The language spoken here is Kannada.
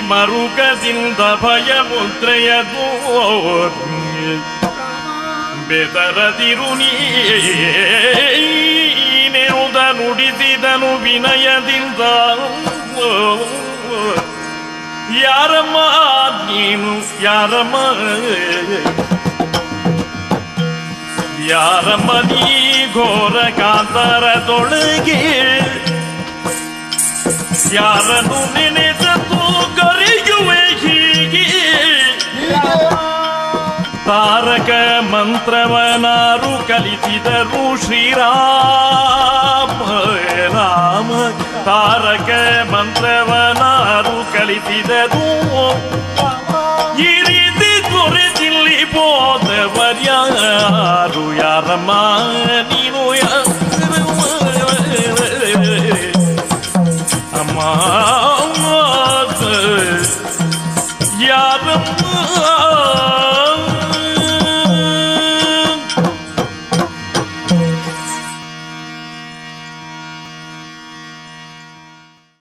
ಮರುಕದಿಂದ ಭಯ ಮುದ್ರೆಯದು ಬೆದರದಿರು ನೀನೆನುದ ನುಡಿಸಿದನು ವಿನಯದಿಂದ ಯಾರಮ್ಮ ನೀನು ಯಾರಮ್ಮ ನೀ ಘೋರ ಕಾಂತರದೊಳಗೆ ಯಾರನ್ನು ನೆನೆಸತು ಕರೆಯುವೆ ಹೀಗೆ ತಾರಕ ಮಂತ್ರವನಾರು ಕಲಿಸಿದರು ಶ್ರೀರಾಮ ರಾಮ ತಾರಕ ಮಂತ್ರವನಾರು ಕಲಿಸಿದರು ಈ ರೀತಿ ದೊರೆತಿಲ್ಲಿ ಬೋಧವರ್ಯಾರು ಯಾರಮ್ಮ ನೀನು ಅಮ್ಮ